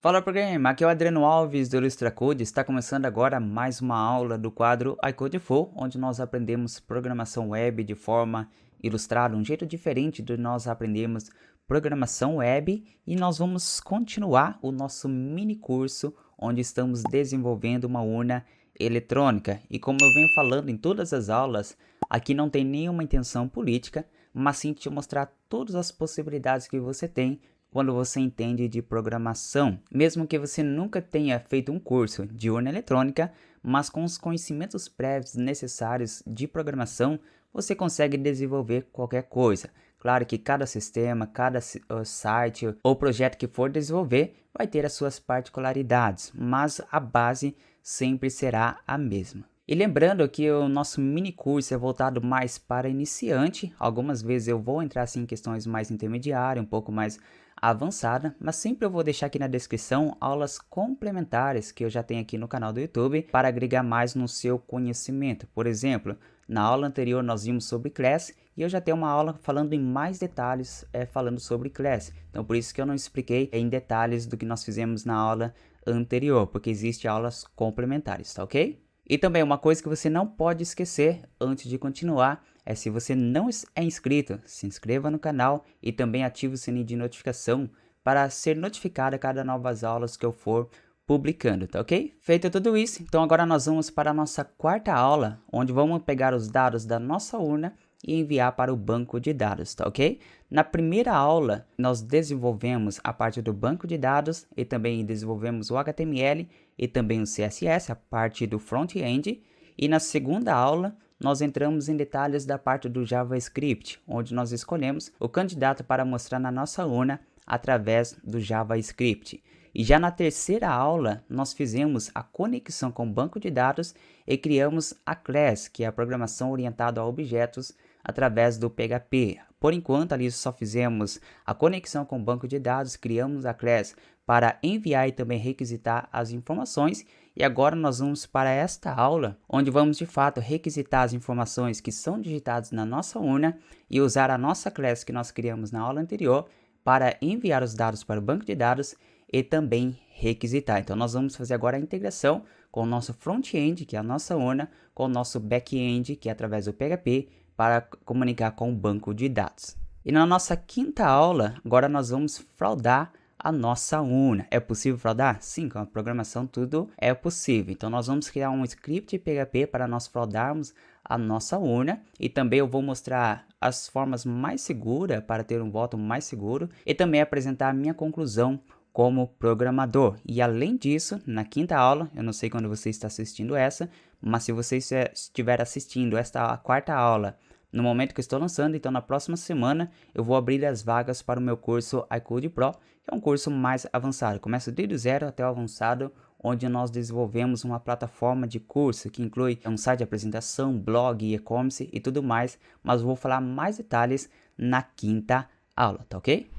Fala programa, aqui é o Adriano Alves do IlustraCode. Está começando agora mais uma aula do quadro iCodeful, onde nós aprendemos programação web de forma ilustrada, um jeito diferente de nós aprendemos programação web, e nós vamos continuar o nosso mini curso onde estamos desenvolvendo uma urna eletrônica. E como eu venho falando em todas as aulas, aqui não tem nenhuma intenção política, mas sim te mostrar todas as possibilidades que você tem quando você entende de programação. Mesmo que você nunca tenha feito um curso de urna eletrônica, mas com os conhecimentos prévios necessários de programação, você consegue desenvolver qualquer coisa. Claro que cada sistema, cada site ou projeto que for desenvolver vai ter as suas particularidades, mas a base sempre será a mesma. E lembrando que o nosso mini curso é voltado mais para iniciante. Algumas vezes eu vou entrar assim, em questões mais intermediárias, um pouco mais avançada, mas sempre eu vou deixar aqui na descrição aulas complementares que eu já tenho aqui no canal do YouTube para agregar mais no seu conhecimento. Por exemplo, na aula anterior nós vimos sobre Class e eu já tenho uma aula falando em mais detalhes falando sobre Class. Então por isso que eu não expliquei em detalhes do que nós fizemos na aula anterior, porque existem aulas complementares, tá ok? E também uma coisa que você não pode esquecer antes de continuar é, se você não é inscrito, se inscreva no canal e também ative o sininho de notificação para ser notificado a cada novas aulas que eu for publicando, tá ok? Feito tudo isso, então agora nós vamos para a nossa quarta aula, onde vamos pegar os dados da nossa urna e enviar para o banco de dados, tá ok? Na primeira aula, nós desenvolvemos a parte do banco de dados e também desenvolvemos o HTML e também o CSS, a parte do front-end. E na segunda aula, nós entramos em detalhes da parte do JavaScript, onde nós escolhemos o candidato para mostrar na nossa urna através do JavaScript. E já na terceira aula, nós fizemos a conexão com o banco de dados e criamos a class, que é a programação orientada a objetos através do PHP. Por enquanto, ali só fizemos a conexão com o banco de dados, criamos a class para enviar e também requisitar as informações. E agora nós vamos para esta aula, onde vamos de fato requisitar as informações que são digitadas na nossa urna e usar a nossa class que nós criamos na aula anterior para enviar os dados para o banco de dados e também requisitar. Então nós vamos fazer agora a integração com o nosso front-end, que é a nossa urna, com o nosso back-end, que é através do PHP, para comunicar com o banco de dados. E na nossa quinta aula, agora nós vamos fraudar a nossa urna. É possível fraudar? Sim, com a programação tudo é possível. Então nós vamos criar um script PHP para nós fraudarmos a nossa urna, e também eu vou mostrar as formas mais seguras para ter um voto mais seguro e também apresentar a minha conclusão como programador. E além disso, na quinta aula, eu não sei quando você está assistindo essa, mas se você estiver assistindo esta quarta aula no momento que eu estou lançando, então na próxima semana eu vou abrir as vagas para o meu curso iCode Pro, que é um curso mais avançado. Começa desde o zero até o avançado, onde nós desenvolvemos uma plataforma de curso que inclui um site de apresentação, blog, e-commerce e tudo mais, mas vou falar mais detalhes na quinta aula, tá ok?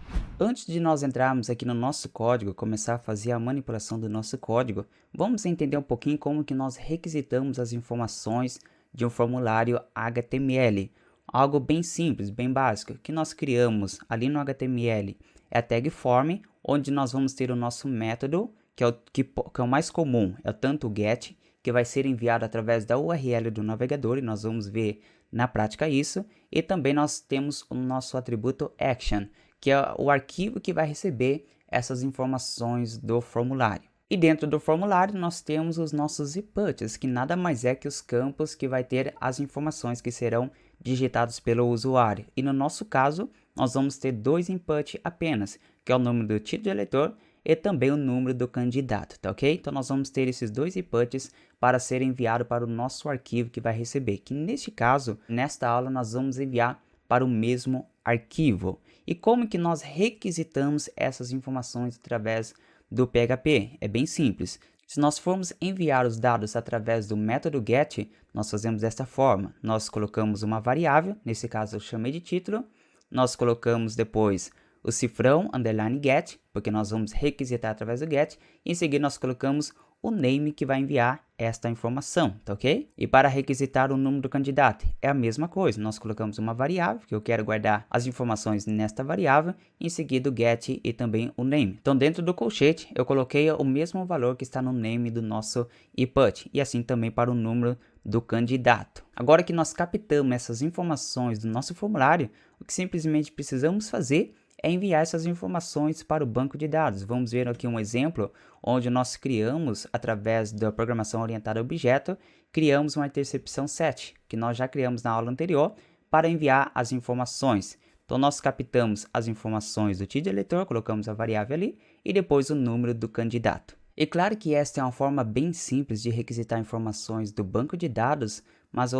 Antes de nós entrarmos aqui no nosso código, começar a fazer a manipulação do nosso código, vamos entender um pouquinho como que nós requisitamos as informações de um formulário HTML. Algo bem simples, bem básico, que nós criamos ali no HTML é a tag form, onde nós vamos ter o nosso método, que é o mais comum, é tanto o get, que vai ser enviado através da URL do navegador, e nós vamos ver na prática isso, e também nós temos o nosso atributo action, que é o arquivo que vai receber essas informações do formulário. E dentro do formulário nós temos os nossos inputs, que nada mais é que os campos que vai ter as informações que serão digitados pelo usuário. E no nosso caso, nós vamos ter dois inputs apenas, que é o número do título de eleitor e também o número do candidato, tá ok? Então nós vamos ter esses dois inputs para ser enviado para o nosso arquivo que vai receber, que neste caso, nesta aula, nós vamos enviar para o mesmo arquivo. E como que nós requisitamos essas informações através do PHP? É bem simples. Se nós formos enviar os dados através do método get, nós fazemos desta forma. Nós colocamos uma variável, nesse caso eu chamei de título, nós colocamos depois o cifrão underline get, porque nós vamos requisitar através do get, e em seguida nós colocamos o name que vai enviar esta informação, tá ok? E para requisitar o número do candidato, é a mesma coisa. Nós colocamos uma variável, que eu quero guardar as informações nesta variável, em seguida o get e também o name. Então, dentro do colchete, eu coloquei o mesmo valor que está no name do nosso input, e assim também para o número do candidato. Agora que nós captamos essas informações do nosso formulário, o que simplesmente precisamos fazer é enviar essas informações para o banco de dados. Vamos ver aqui um exemplo onde nós criamos, através da programação orientada a objeto, criamos uma intercepção set, que nós já criamos na aula anterior, para enviar as informações. Então, nós captamos as informações do TID eleitor, colocamos a variável ali, e depois o número do candidato. E claro que esta é uma forma bem simples de requisitar informações do banco de dados, mas a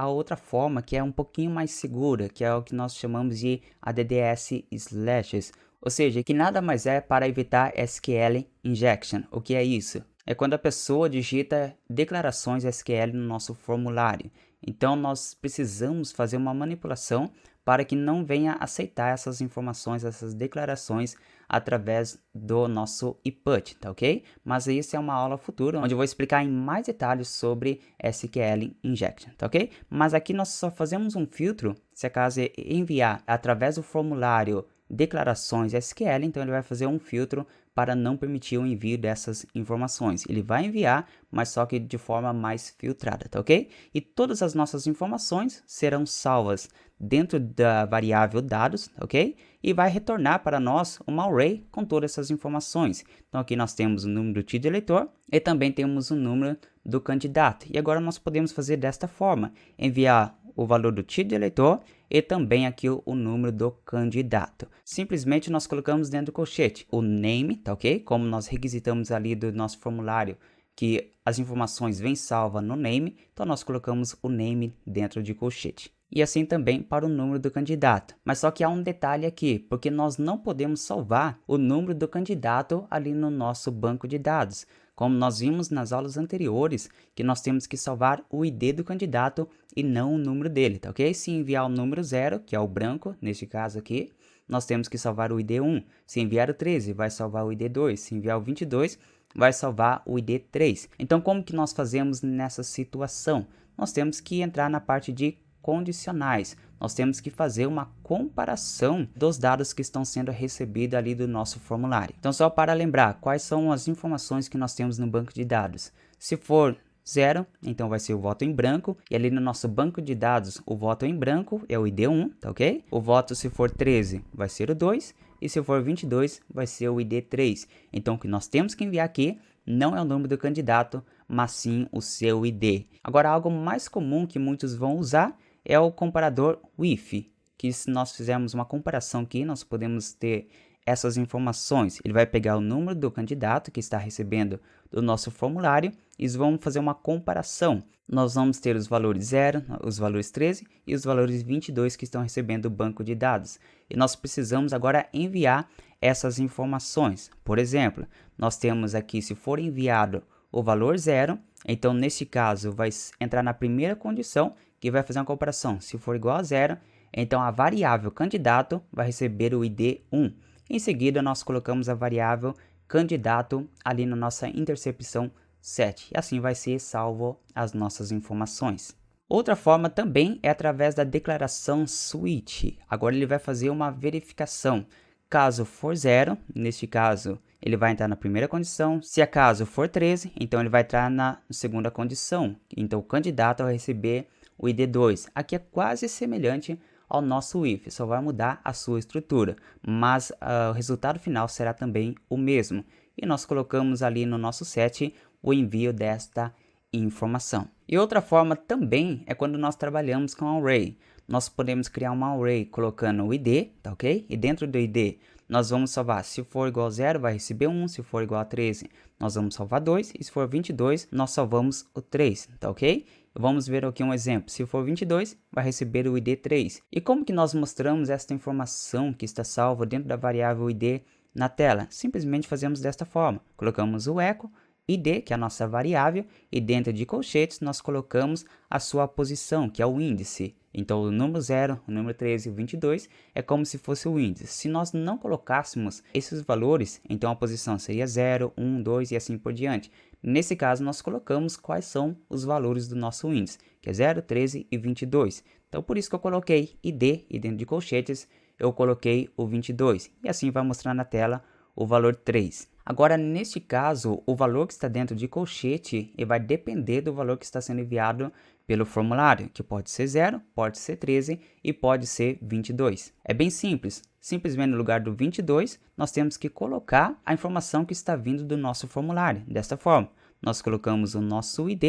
outra forma que é um pouquinho mais segura, que é o que nós chamamos de ADDS slashes, ou seja, que nada mais é para evitar SQL injection. O que é isso? É quando a pessoa digita declarações SQL no nosso formulário. Então, nós precisamos fazer uma manipulação para que não venha aceitar essas informações, essas declarações através do nosso input, tá ok? Mas isso é uma aula futura, onde eu vou explicar em mais detalhes sobre SQL injection, tá ok? Mas aqui nós só fazemos um filtro, se acaso enviar através do formulário declarações SQL, então ele vai fazer um filtro para não permitir o envio dessas informações. Ele vai enviar, mas só que de forma mais filtrada, tá ok? E todas as nossas informações serão salvas dentro da variável dados, ok? E vai retornar para nós uma array com todas essas informações. Então aqui nós temos o número do TID eleitor e também temos o número do candidato. E agora nós podemos fazer desta forma, enviar o valor do TID eleitor e também aqui o número do candidato. Simplesmente nós colocamos dentro do colchete o name, tá ok? Como nós requisitamos ali do nosso formulário que as informações vêm salva no name, então nós colocamos o name dentro de colchete. E assim também para o número do candidato. Mas só que há um detalhe aqui, porque nós não podemos salvar o número do candidato ali no nosso banco de dados. Como nós vimos nas aulas anteriores, que nós temos que salvar o ID do candidato e não o número dele, tá ok? Se enviar o número 0, que é o branco, neste caso aqui, nós temos que salvar o ID 1. Se enviar o 13, vai salvar o ID 2. Se enviar o 22, vai salvar o ID 3. Então, como que nós fazemos nessa situação? Nós temos que entrar na parte de condicionais. Nós temos que fazer uma comparação dos dados que estão sendo recebidos ali do nosso formulário. Então, só para lembrar, quais são as informações que nós temos no banco de dados? Se for 0, então vai ser o voto em branco, e ali no nosso banco de dados, o voto em branco é o ID1, tá ok? O voto, se for 13, vai ser o 2, e se for 22, vai ser o ID3. Então, o que nós temos que enviar aqui não é o número do candidato, mas sim o seu ID. Agora, algo mais comum que muitos vão usar é o comparador with, que se nós fizermos uma comparação aqui, nós podemos ter essas informações. Ele vai pegar o número do candidato que está recebendo do nosso formulário e vamos fazer uma comparação. Nós vamos ter os valores 0, os valores 13 e os valores 22 que estão recebendo do banco de dados. E nós precisamos agora enviar essas informações. Por exemplo, nós temos aqui, se for enviado o valor 0, então nesse caso vai entrar na primeira condição, que vai fazer uma comparação. Se for igual a 0, então a variável candidato vai receber o ID 1. Em seguida, nós colocamos a variável candidato ali na nossa intercepção set. E assim vai ser salvo as nossas informações. Outra forma também é através da declaração switch. Agora ele vai fazer uma verificação. Caso for 0, neste caso, ele vai entrar na primeira condição. Se acaso for 13, então ele vai entrar na segunda condição. Então o candidato vai receber o ID2. Aqui é quase semelhante ao nosso if, só vai mudar a sua estrutura, mas o resultado final será também o mesmo. E nós colocamos ali no nosso set o envio desta informação. E outra forma também é quando nós trabalhamos com array. Nós podemos criar uma array colocando o ID, tá ok? E dentro do ID nós vamos salvar, se for igual a 0 vai receber 1, se for igual a 13 nós vamos salvar 2, e se for 22 nós salvamos o 3, tá ok? Vamos ver aqui um exemplo, se for 22 vai receber o ID 3. E como que nós mostramos esta informação que está salva dentro da variável ID na tela? Simplesmente fazemos desta forma, colocamos o echo id, que é a nossa variável, e dentro de colchetes nós colocamos a sua posição, que é o índice. Então, o número 0, o número 13 e o 22 é como se fosse o índice. Se nós não colocássemos esses valores, então a posição seria 0, 1, 2 e assim por diante. Nesse caso, nós colocamos quais são os valores do nosso índice, que é 0, 13 e 22. Então, por isso que eu coloquei id, e dentro de colchetes eu coloquei o 22. E assim vai mostrar na tela o valor 3. Agora, neste caso, o valor que está dentro de colchete vai depender do valor que está sendo enviado pelo formulário, que pode ser 0, pode ser 13 e pode ser 22. É bem simples. Simplesmente no lugar do 22, nós temos que colocar a informação que está vindo do nosso formulário. Desta forma, nós colocamos o nosso ID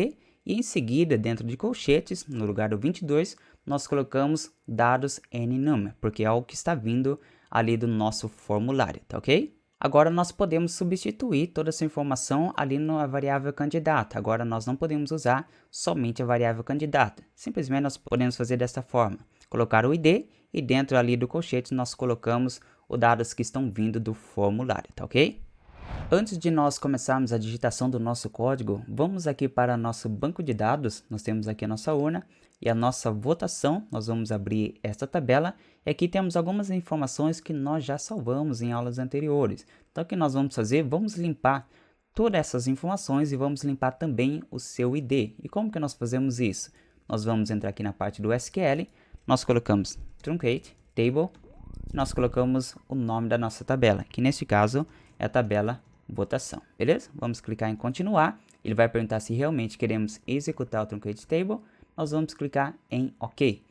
e em seguida, dentro de colchetes, no lugar do 22, nós colocamos dados NNUM, porque é o que está vindo ali do nosso formulário, tá ok? Agora nós podemos substituir toda essa informação ali na variável candidata. Agora nós não podemos usar somente a variável candidata. Simplesmente nós podemos fazer desta forma. Colocar o ID e dentro ali do colchete nós colocamos os dados que estão vindo do formulário, tá ok? Antes de nós começarmos a digitação do nosso código, vamos aqui para nosso banco de dados. Nós temos aqui a nossa urna e a nossa votação. Nós vamos abrir esta tabela e aqui temos algumas informações que nós já salvamos em aulas anteriores. Então o que nós vamos fazer? Vamos limpar todas essas informações e vamos limpar também o seu ID. E como que nós fazemos isso? Nós vamos entrar aqui na parte do SQL, nós colocamos truncate table, nós colocamos o nome da nossa tabela, que neste caso é a tabela votação, beleza? Vamos clicar em continuar, ele vai perguntar se realmente queremos executar o truncate table, nós vamos clicar em OK,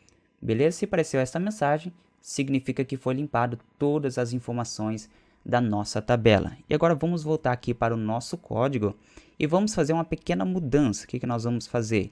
beleza? Se apareceu esta mensagem, significa que foi limpado todas as informações da nossa tabela. E agora vamos voltar aqui para o nosso código e vamos fazer uma pequena mudança. O que nós vamos fazer?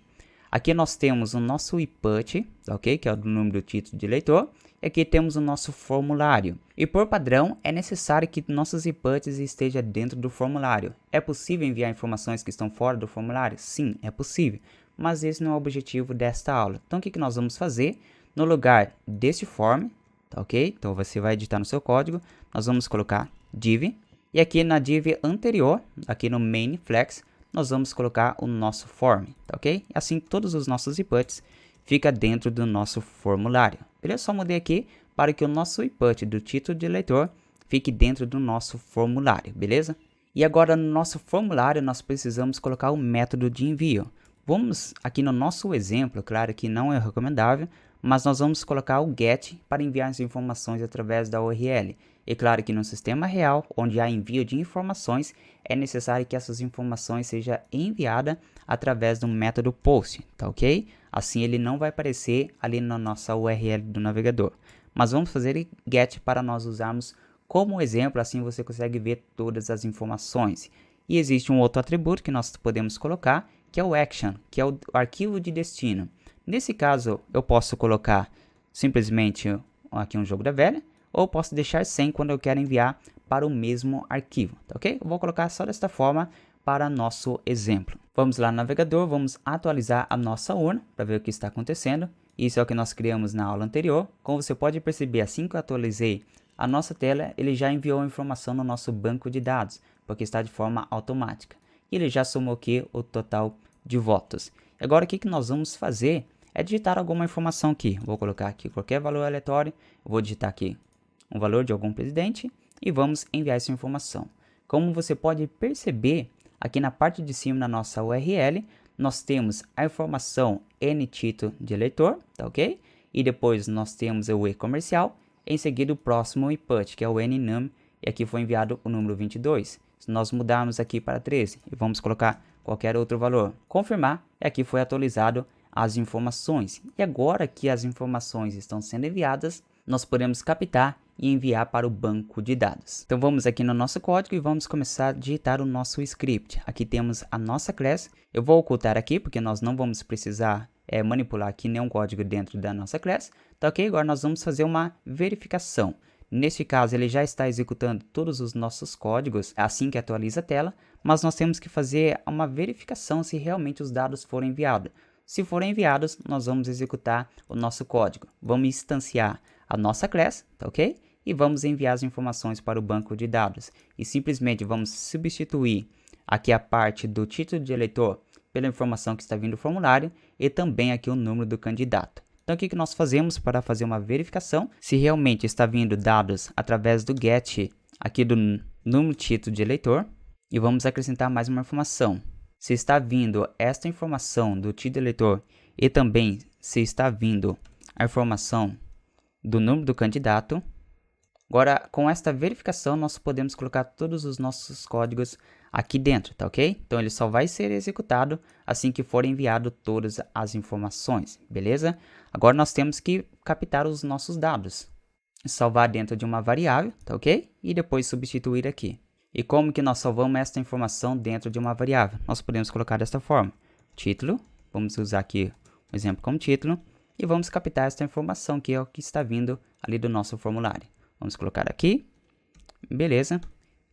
Aqui nós temos o nosso input, ok? Que é o número do título de leitor. E aqui temos o nosso formulário. E por padrão, é necessário que nossos inputs estejam dentro do formulário. É possível enviar informações que estão fora do formulário? Sim, é possível. Mas esse não é o objetivo desta aula. Então, o que nós vamos fazer? No lugar deste form, tá ok? Então, você vai editar no seu código. Nós vamos colocar div. E aqui na div anterior, aqui no main flex, nós vamos colocar o nosso form, tá ok? Assim, todos os nossos inputs ficam dentro do nosso formulário. Beleza? Só mudei aqui para que o nosso input do título de leitor fique dentro do nosso formulário, beleza? E agora no nosso formulário nós precisamos colocar o método de envio. Vamos aqui no nosso exemplo, claro que não é recomendável, mas nós vamos colocar o get para enviar as informações através da URL. E claro que no sistema real, onde há envio de informações, é necessário que essas informações sejam enviadas através do método post, tá ok? Assim ele não vai aparecer ali na nossa URL do navegador. Mas vamos fazer get para nós usarmos como exemplo, assim você consegue ver todas as informações. E existe um outro atributo que nós podemos colocar, que é o action, que é o arquivo de destino. Nesse caso, eu posso colocar simplesmente aqui um jogo da velha, ou posso deixar sem quando eu quero enviar para o mesmo arquivo, tá ok? Eu vou colocar só desta forma para nosso exemplo. Vamos lá no navegador, vamos atualizar a nossa urna para ver o que está acontecendo. Isso é o que nós criamos na aula anterior. Como você pode perceber, assim que eu atualizei a nossa tela, ele já enviou a informação no nosso banco de dados, porque está de forma automática. E ele já somou aqui o total de votos. Agora o que nós vamos fazer é digitar alguma informação aqui. Vou colocar aqui qualquer valor aleatório, vou digitar aqui um valor de algum presidente e vamos enviar essa informação. Como você pode perceber, aqui na parte de cima da nossa URL, nós temos a informação N título de eleitor, tá ok? E depois nós temos o E comercial, em seguida o próximo input, que é o NNUM, e aqui foi enviado o número 22. Se nós mudarmos aqui para 13 e vamos colocar qualquer outro valor, confirmar, e aqui foi atualizado as informações. E agora que as informações estão sendo enviadas, nós podemos captar e enviar para o banco de dados. Então vamos aqui no nosso código e vamos começar a digitar o nosso script. Aqui temos a nossa class. Eu vou ocultar aqui porque nós não vamos precisar manipular aqui nenhum código dentro da nossa class. Tá ok? Agora nós vamos fazer uma verificação. Neste caso ele já está executando todos os nossos códigos assim que atualiza a tela, mas nós temos que fazer uma verificação se realmente os dados foram enviados. Se forem enviados, nós vamos executar o nosso código. Vamos instanciar a nossa class, tá ok? E vamos enviar as informações para o banco de dados. E simplesmente vamos substituir aqui a parte do título de eleitor pela informação que está vindo do formulário e também aqui o número do candidato. Então, o que nós fazemos para fazer uma verificação? Se realmente está vindo dados através do get aqui do número título de eleitor, e vamos acrescentar mais uma informação. Se está vindo esta informação do título de eleitor e também se está vindo a informação do número do candidato. Agora, com esta verificação, nós podemos colocar todos os nossos códigos aqui dentro, tá ok? Então, ele só vai ser executado assim que for enviado todas as informações, beleza? Agora, nós temos que captar os nossos dados, salvar dentro de uma variável, tá ok? E depois substituir aqui. E como que nós salvamos esta informação dentro de uma variável? Nós podemos colocar desta forma. Título, vamos usar aqui um exemplo como título, e vamos captar esta informação que é o que está vindo ali do nosso formulário. Vamos colocar aqui, beleza,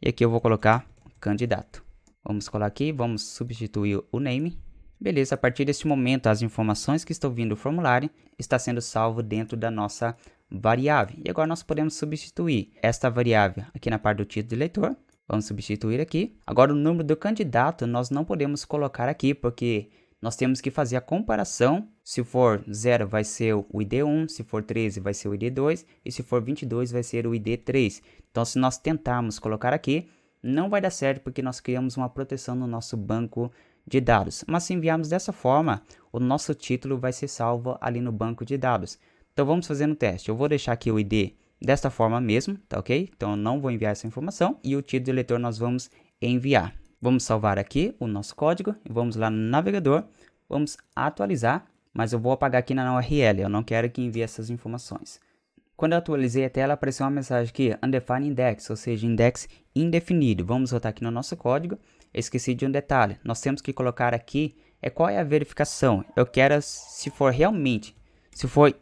e aqui eu vou colocar candidato. Vamos colar aqui, vamos substituir o name, beleza. A partir deste momento, as informações que estão vindo do formulário está sendo salvo dentro da nossa variável. E agora nós podemos substituir esta variável aqui na parte do título de eleitor. Vamos substituir aqui. Agora o número do candidato nós não podemos colocar aqui, porque nós temos que fazer a comparação. Se for 0 vai ser o ID1, se for 13 vai ser o ID2 e se for 22 vai ser o ID3. Então se nós tentarmos colocar aqui, não vai dar certo porque nós criamos uma proteção no nosso banco de dados. Mas se enviarmos dessa forma, o nosso título vai ser salvo ali no banco de dados. Então vamos fazer um teste. Eu vou deixar aqui o ID desta forma mesmo, tá ok? Então eu não vou enviar essa informação e o título do eleitor nós vamos enviar. Vamos salvar aqui o nosso código e vamos lá no navegador, vamos atualizar, mas eu vou apagar aqui na URL, eu não quero que envie essas informações. Quando eu atualizei a tela, apareceu uma mensagem aqui, undefined index, ou seja, index indefinido. Vamos voltar aqui no nosso código. Esqueci de um detalhe, nós temos que colocar aqui qual é a verificação. Eu quero, se for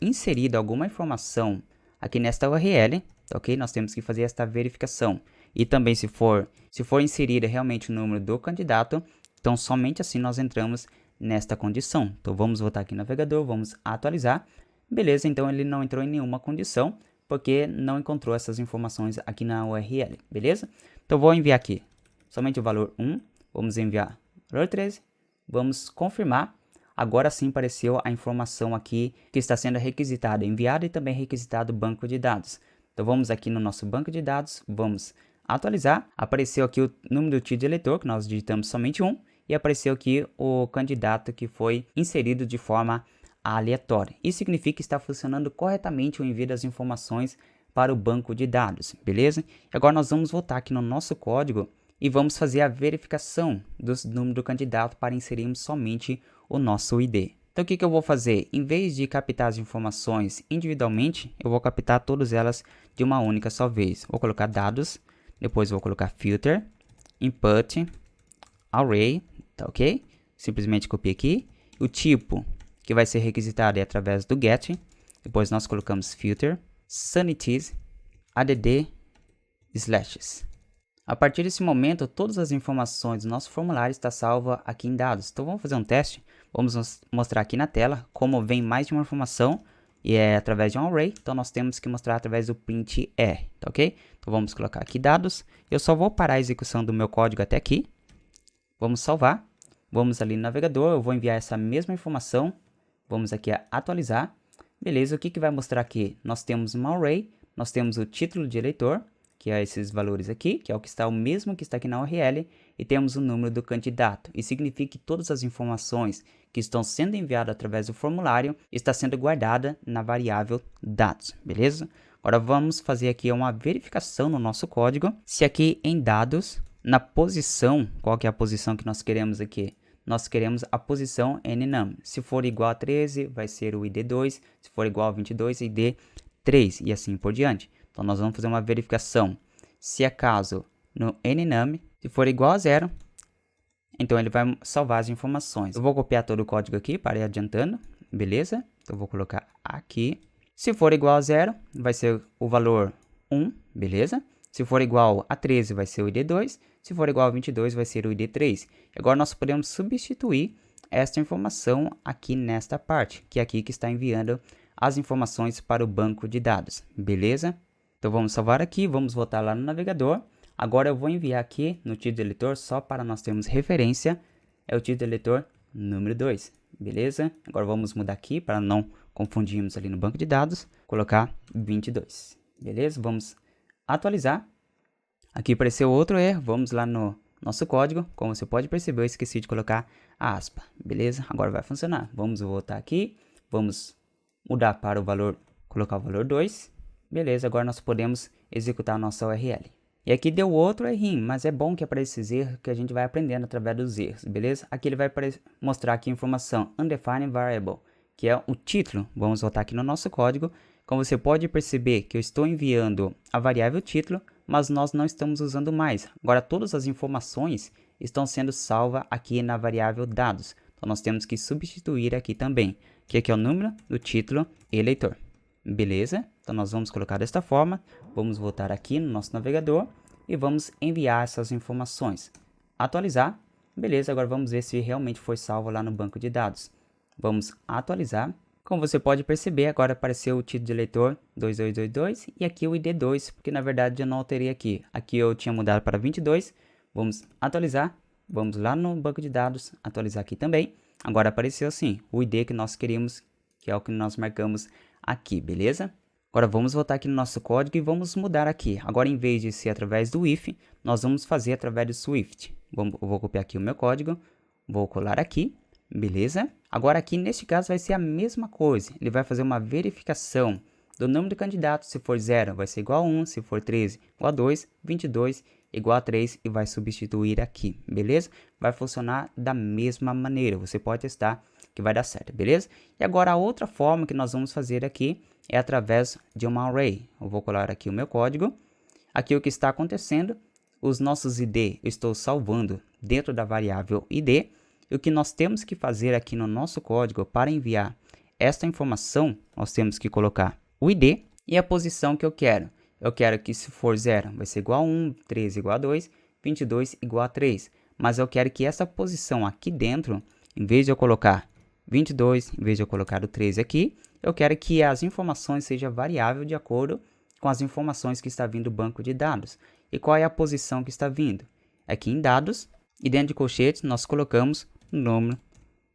inserida alguma informação aqui nesta URL, ok? Nós temos que fazer esta verificação. E também se for inserida realmente o número do candidato, então somente assim nós entramos nesta condição. Então vamos voltar aqui no navegador, vamos atualizar. Beleza, então ele não entrou em nenhuma condição, porque não encontrou essas informações aqui na URL, beleza? Então vou enviar aqui somente o valor 1, vamos enviar o valor 13, vamos confirmar. Agora sim apareceu a informação aqui que está sendo requisitada, enviada e também requisitado o banco de dados. Então vamos aqui no nosso banco de dados, vamos atualizar. Apareceu aqui o número do título de eleitor, que nós digitamos somente 1, e apareceu aqui o candidato que foi inserido de forma aleatória. Isso significa que está funcionando corretamente o envio das informações para o banco de dados, beleza? E agora nós vamos voltar aqui no nosso código e vamos fazer a verificação do número do candidato para inserirmos somente o nosso ID. Então o que eu vou fazer? Em vez de captar as informações individualmente, eu vou captar todas elas de uma única só vez. Vou colocar dados, depois vou colocar filter, input, array, tá ok? Simplesmente copiei aqui. O tipo que vai ser requisitado é através do get, depois nós colocamos filter, sanities, add slashes. A partir desse momento, todas as informações do nosso formulário estão salvas aqui em dados. Então vamos fazer um teste. Vamos mostrar aqui na tela como vem mais de uma informação e é através de um array. Então nós temos que mostrar através do print R, tá ok? Então vamos colocar aqui dados. Eu só vou parar a execução do meu código até aqui. Vamos salvar. Vamos ali no navegador. Eu vou enviar essa mesma informação. Vamos aqui a atualizar. Beleza, o que vai mostrar aqui? Nós temos um array, nós temos o título de eleitor, que é esses valores aqui, que é o mesmo que está aqui na URL, e temos o número do candidato. Isso significa que todas as informações que estão sendo enviadas através do formulário está sendo guardada na variável dados, beleza? Agora vamos fazer aqui uma verificação no nosso código, se aqui em dados, na posição, qual que é a posição que nós queremos aqui? Nós queremos a posição NNUM. Se for igual a 13, vai ser o ID2, se for igual a 22, ID3, e assim por diante. Então, nós vamos fazer uma verificação. Se acaso no NNUM, se for igual a 0, então ele vai salvar as informações. Eu vou copiar todo o código aqui para ir adiantando, beleza? Então, eu vou colocar aqui. Se for igual a 0, vai ser o valor 1, beleza? Se for igual a 13, vai ser o ID2. Se for igual a 22, vai ser o ID3. Agora, nós podemos substituir esta informação aqui nesta parte, que é aqui que está enviando as informações para o banco de dados, beleza? Então, vamos salvar aqui, vamos voltar lá no navegador. Agora eu vou enviar aqui no título do eleitor, só para nós termos referência, é o título do eleitor número 2, beleza? Agora vamos mudar aqui para não confundirmos ali no banco de dados, colocar 22, beleza? Vamos atualizar. Aqui apareceu outro erro, vamos lá no nosso código, como você pode perceber, eu esqueci de colocar a aspa, beleza? Agora vai funcionar. Vamos voltar aqui, vamos mudar para o valor, colocar o valor 2, beleza? Agora nós podemos executar a nossa URL. E aqui deu outro errinho, mas é bom que apareça esses erros que a gente vai aprendendo através dos erros, beleza? Aqui ele vai mostrar aqui a informação undefined variable, que é o título. Vamos voltar aqui no nosso código. Como você pode perceber que eu estou enviando a variável título, mas nós não estamos usando mais. Agora todas as informações estão sendo salvas aqui na variável dados. Então nós temos que substituir aqui também, que aqui é o número do título eleitor. Beleza? Então nós vamos colocar desta forma, vamos voltar aqui no nosso navegador e vamos enviar essas informações. Atualizar, beleza, agora vamos ver se realmente foi salvo lá no banco de dados. Vamos atualizar. Como você pode perceber, agora apareceu o título de eleitor 2222 e aqui o ID2, porque na verdade eu não alterei aqui. Aqui eu tinha mudado para 22, vamos atualizar, vamos lá no banco de dados, atualizar aqui também. Agora apareceu assim, o ID que nós queríamos, que é o que nós marcamos aqui, beleza? Agora vamos voltar aqui no nosso código e vamos mudar aqui. Agora em vez de ser através do if, nós vamos fazer através do Swift. Eu vou copiar aqui o meu código, vou colar aqui, beleza? Agora aqui neste caso vai ser a mesma coisa, ele vai fazer uma verificação do número do candidato, se for 0 vai ser igual a 1, se for 13 igual a 2, 22 igual a 3 e vai substituir aqui, beleza? Vai funcionar da mesma maneira, você pode testar que vai dar certo, beleza? E agora a outra forma que nós vamos fazer aqui é através de uma array. Eu vou colar aqui o meu código. Aqui o que está acontecendo, os nossos ID eu estou salvando dentro da variável ID. E o que nós temos que fazer aqui no nosso código para enviar esta informação, nós temos que colocar o ID e a posição que eu quero. Eu quero que se for 0 vai ser igual a 1, 13 igual a 2, 22 igual a 3. Mas eu quero que essa posição aqui dentro, em vez de eu colocar 22, em vez de eu colocar o 13 aqui, eu quero que as informações sejam variáveis de acordo com as informações que está vindo do banco de dados. E qual é a posição que está vindo? Aqui em dados, e dentro de colchetes nós colocamos o nome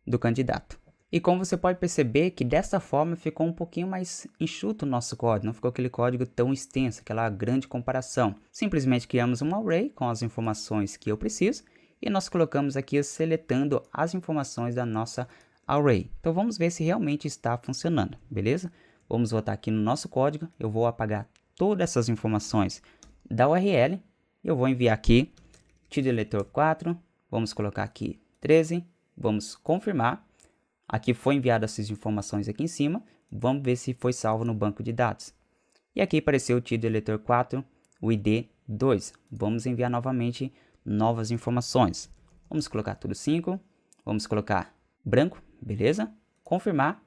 do candidato. E como você pode perceber que dessa forma ficou um pouquinho mais enxuto o nosso código, não ficou aquele código tão extenso, aquela grande comparação. Simplesmente criamos um array com as informações que eu preciso e nós colocamos aqui seletando as informações da nossa array. Então vamos ver se realmente está funcionando, beleza? Vamos voltar aqui no nosso código, eu vou apagar todas essas informações da URL, eu vou enviar aqui título eleitor 4, vamos colocar aqui 13, vamos confirmar, aqui foi enviado essas informações aqui em cima, vamos ver se foi salvo no banco de dados. E aqui apareceu o título eleitor 4, o ID 2, vamos enviar novamente novas informações, vamos colocar tudo 5, vamos colocar branco, beleza? Confirmar,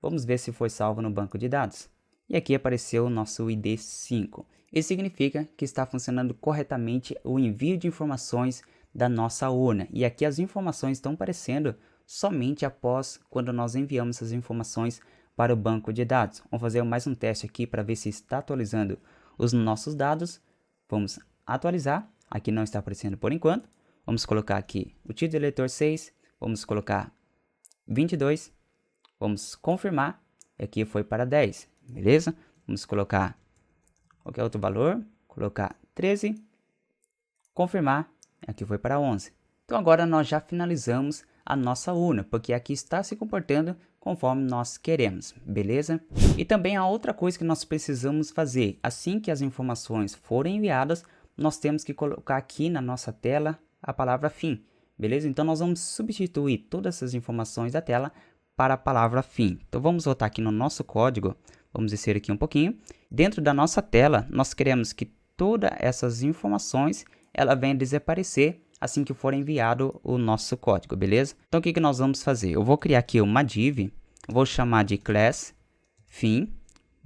vamos ver se foi salvo no banco de dados. E aqui apareceu o nosso ID 5. Isso significa que está funcionando corretamente o envio de informações da nossa urna. E aqui as informações estão aparecendo somente após quando nós enviamos essas informações para o banco de dados. Vamos fazer mais um teste aqui para ver se está atualizando os nossos dados. Vamos atualizar. Aqui não está aparecendo por enquanto. Vamos colocar aqui o título eleitor 6. Vamos colocar 22. Vamos confirmar. Aqui foi para 10. Beleza? Vamos colocar qualquer outro valor. Colocar 13. Confirmar. Aqui foi para 11. Então agora nós já finalizamos a nossa urna, porque aqui está se comportando conforme nós queremos, beleza? E também a outra coisa que nós precisamos fazer, assim que as informações forem enviadas, nós temos que colocar aqui na nossa tela a palavra fim, beleza? Então nós vamos substituir todas essas informações da tela para a palavra fim. Então vamos voltar aqui no nosso código, vamos descer aqui um pouquinho. Dentro da nossa tela, nós queremos que todas essas informações ela venha desaparecer assim que for enviado o nosso código, beleza? Então o que nós vamos fazer? Eu vou criar aqui uma div, vou chamar de class fim,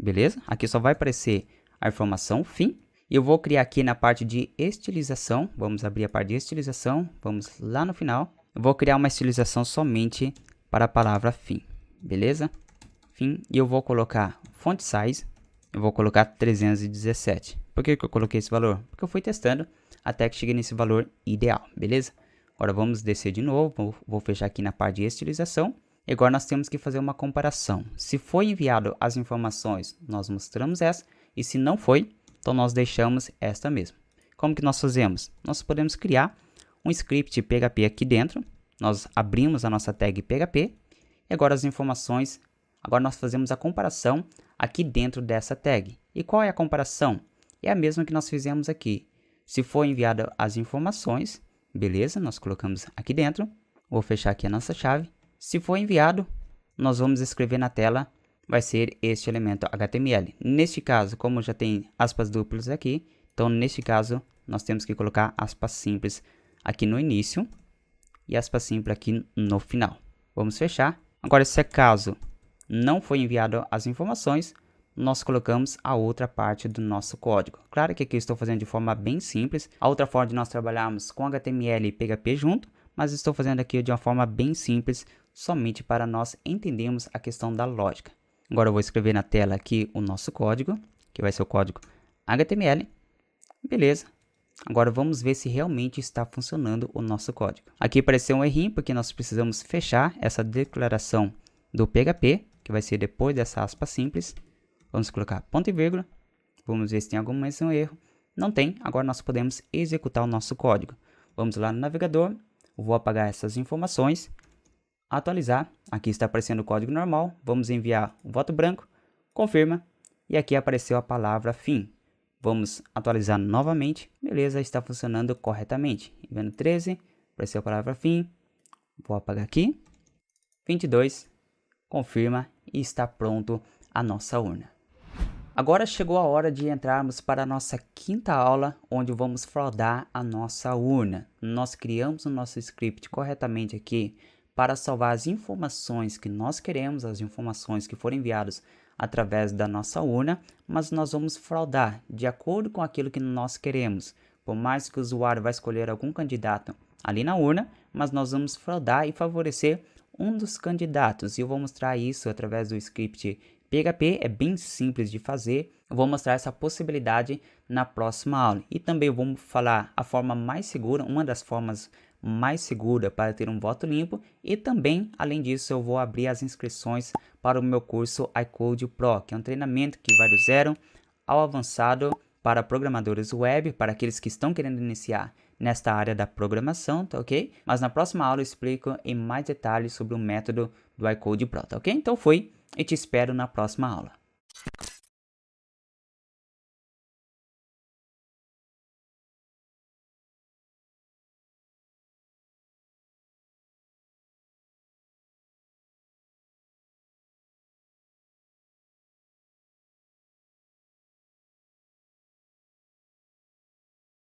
beleza? Aqui só vai aparecer a informação fim. E eu vou criar aqui na parte de estilização, vamos abrir a parte de estilização, vamos lá no final. Eu vou criar uma estilização somente para a palavra fim, beleza? Fim, e eu vou colocar font size, eu vou colocar 317. Por que eu coloquei esse valor? Porque eu fui testando até que chegue nesse valor ideal, beleza? Agora vamos descer de novo, vou fechar aqui na parte de estilização. E agora nós temos que fazer uma comparação. Se foi enviado as informações, nós mostramos essa, e se não foi, então nós deixamos esta mesmo. Como que nós fazemos? Nós podemos criar um script PHP aqui dentro, nós abrimos a nossa tag PHP, e agora as informações, agora nós fazemos a comparação aqui dentro dessa tag. E qual é a comparação? É a mesma que nós fizemos aqui. Se for enviada as informações, beleza, nós colocamos aqui dentro, vou fechar aqui a nossa chave. Se for enviado, nós vamos escrever na tela, vai ser este elemento HTML. Neste caso, como já tem aspas duplas aqui, então neste caso nós temos que colocar aspas simples aqui no início e aspas simples aqui no final. Vamos fechar. Agora, se caso não foi enviado as informações, nós colocamos a outra parte do nosso código. Claro que aqui eu estou fazendo de forma bem simples. A outra forma de nós trabalharmos com HTML e PHP junto, mas estou fazendo aqui de uma forma bem simples, somente para nós entendermos a questão da lógica. Agora eu vou escrever na tela aqui o nosso código, que vai ser o código HTML. Beleza. Agora vamos ver se realmente está funcionando o nosso código. Aqui apareceu um errinho, porque nós precisamos fechar essa declaração do PHP, que vai ser depois dessa aspa simples. Vamos colocar ponto e vírgula. Vamos ver se tem algum mais um erro. Não tem. Agora nós podemos executar o nosso código. Vamos lá no navegador. Vou apagar essas informações. Atualizar. Aqui está aparecendo o código normal. Vamos enviar o voto branco. Confirma. E aqui apareceu a palavra fim. Vamos atualizar novamente. Beleza, está funcionando corretamente. Enviando 13. Apareceu a palavra fim. Vou apagar aqui. 22. Confirma. E está pronto a nossa urna. Agora chegou a hora de entrarmos para a nossa quinta aula, onde vamos fraudar a nossa urna. Nós criamos o nosso script corretamente aqui para salvar as informações que nós queremos, as informações que foram enviadas através da nossa urna, mas nós vamos fraudar de acordo com aquilo que nós queremos. Por mais que o usuário vai escolher algum candidato ali na urna, mas nós vamos fraudar e favorecer um dos candidatos. E eu vou mostrar isso através do script PHP, é bem simples de fazer. Eu vou mostrar essa possibilidade na próxima aula. E também vamos falar a forma mais segura, uma das formas mais seguras para ter um voto limpo. E também, além disso, eu vou abrir as inscrições para o meu curso iCode Pro, que é um treinamento que vai do zero ao avançado para programadores web, para aqueles que estão querendo iniciar nesta área da programação, tá ok? Mas na próxima aula eu explico em mais detalhes sobre o método do iCode Pro, tá ok? Então foi. E te espero na próxima aula.